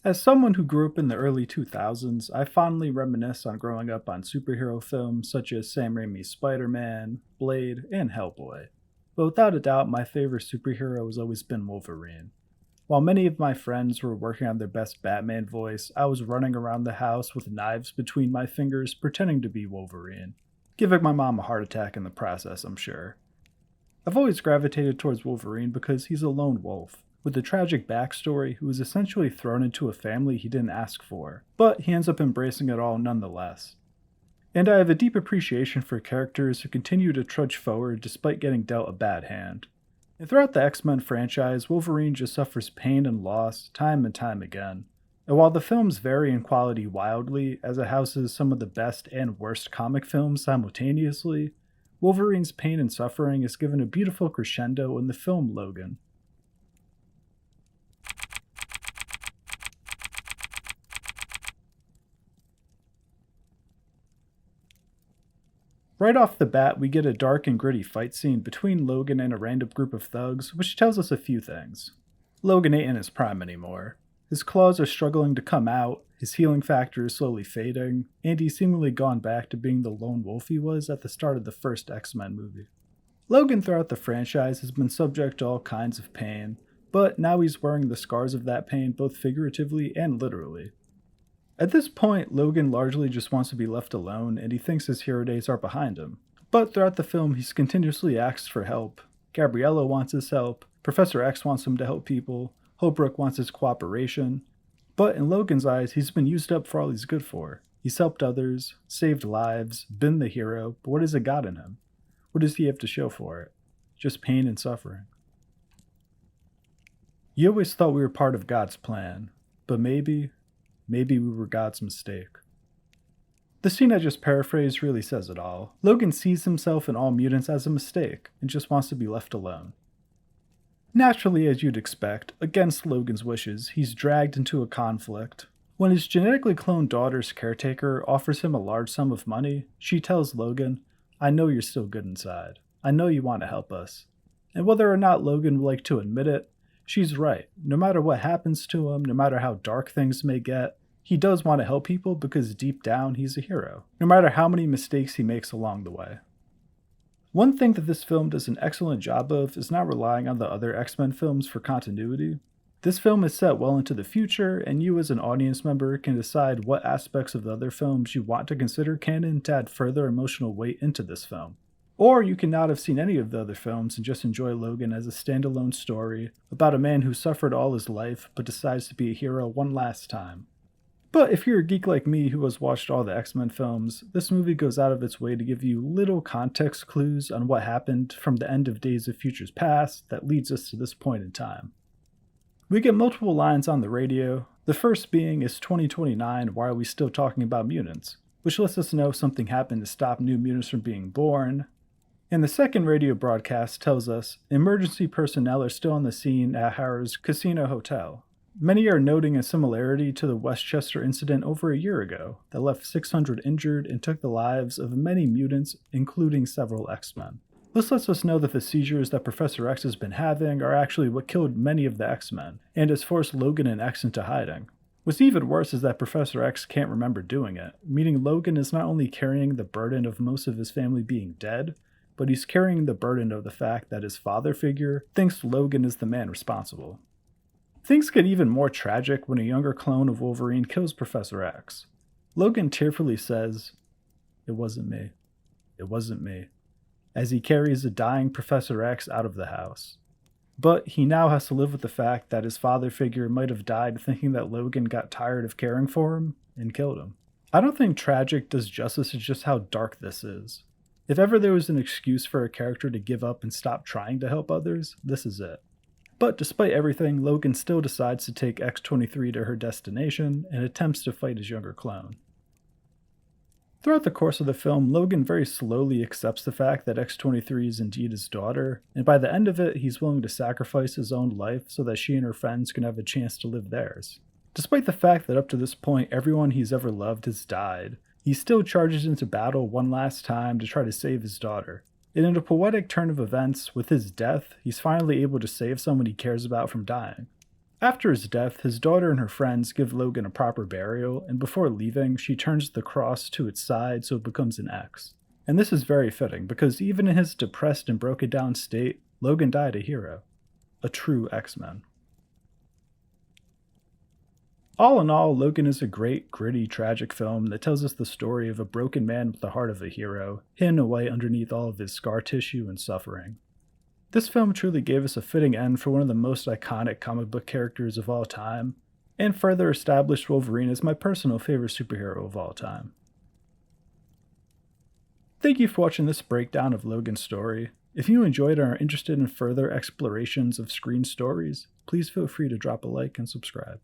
As someone who grew up in the early 2000s, I fondly reminisce on growing up on superhero films such as Sam Raimi's Spider-Man, Blade, and Hellboy. But without a doubt, my favorite superhero has always been Wolverine. While many of my friends were working on their best Batman voice, I was running around the house with knives between my fingers pretending to be Wolverine, giving my mom a heart attack in the process, I'm sure. I've always gravitated towards Wolverine because he's a lone wolf, with a tragic backstory who is essentially thrown into a family he didn't ask for, but he ends up embracing it all nonetheless. And I have a deep appreciation for characters who continue to trudge forward despite getting dealt a bad hand. And throughout the X-Men franchise, Wolverine just suffers pain and loss time and time again. And while the films vary in quality wildly, as it houses some of the best and worst comic films simultaneously, Wolverine's pain and suffering is given a beautiful crescendo in the film Logan. Right off the bat, we get a dark and gritty fight scene between Logan and a random group of thugs, which tells us a few things. Logan ain't in his prime anymore. His claws are struggling to come out, his healing factor is slowly fading, and he's seemingly gone back to being the lone wolf he was at the start of the first X-Men movie. Logan throughout the franchise has been subject to all kinds of pain, but now he's wearing the scars of that pain both figuratively and literally. At this point, Logan largely just wants to be left alone, and he thinks his hero days are behind him. But throughout the film, he's continuously asked for help. Gabriella wants his help, Professor X wants him to help people, Holbrook wants his cooperation. But in Logan's eyes, he's been used up for all he's good for. He's helped others, saved lives, been the hero, but what has it got in him? What does he have to show for it? Just pain and suffering. You always thought we were part of God's plan, but maybe we were God's mistake. The scene I just paraphrased really says it all. Logan sees himself and all mutants as a mistake, and just wants to be left alone. Naturally, as you'd expect, against Logan's wishes, he's dragged into a conflict. When his genetically cloned daughter's caretaker offers him a large sum of money, she tells Logan, "I know you're still good inside. I know you want to help us." And whether or not Logan would like to admit it, she's right. No matter what happens to him, no matter how dark things may get, he does want to help people because deep down he's a hero, no matter how many mistakes he makes along the way. One thing that this film does an excellent job of is not relying on the other X-Men films for continuity. This film is set well into the future, and you as an audience member can decide what aspects of the other films you want to consider canon to add further emotional weight into this film. Or you can not have seen any of the other films and just enjoy Logan as a standalone story about a man who suffered all his life but decides to be a hero one last time. But if you're a geek like me who has watched all the X-Men films, this movie goes out of its way to give you little context clues on what happened from the end of Days of Futures Past that leads us to this point in time. We get multiple lines on the radio, the first being, "Is 2029, why are we still talking about mutants?" which lets us know something happened to stop new mutants from being born. And the second radio broadcast tells us, "Emergency personnel are still on the scene at Harrow's Casino Hotel." Many are noting a similarity to the Westchester incident over a year ago that left 600 injured and took the lives of many mutants, including several X-Men. This lets us know that the seizures that Professor X has been having are actually what killed many of the X-Men, and has forced Logan and X into hiding. What's even worse is that Professor X can't remember doing it, meaning Logan is not only carrying the burden of most of his family being dead, but he's carrying the burden of the fact that his father figure thinks Logan is the man responsible. Things get even more tragic when a younger clone of Wolverine kills Professor X. Logan tearfully says, "It wasn't me. It wasn't me," as he carries a dying Professor X out of the house. But he now has to live with the fact that his father figure might have died thinking that Logan got tired of caring for him and killed him. I don't think tragic does justice to just how dark this is. If ever there was an excuse for a character to give up and stop trying to help others, this is it. But despite everything, Logan still decides to take X-23 to her destination and attempts to fight his younger clone. Throughout the course of the film, Logan very slowly accepts the fact that X-23 is indeed his daughter, and by the end of it, he's willing to sacrifice his own life so that she and her friends can have a chance to live theirs. Despite the fact that up to this point, everyone he's ever loved has died, he still charges into battle one last time to try to save his daughter. And in a poetic turn of events, with his death, he's finally able to save someone he cares about from dying. After his death, his daughter and her friends give Logan a proper burial, and before leaving, she turns the cross to its side so it becomes an X. And this is very fitting, because even in his depressed and broken down state, Logan died a hero. A true X-Men. All in all, Logan is a great, gritty, tragic film that tells us the story of a broken man with the heart of a hero, hidden away underneath all of his scar tissue and suffering. This film truly gave us a fitting end for one of the most iconic comic book characters of all time, and further established Wolverine as my personal favorite superhero of all time. Thank you for watching this breakdown of Logan's story. If you enjoyed and are interested in further explorations of screen stories, please feel free to drop a like and subscribe.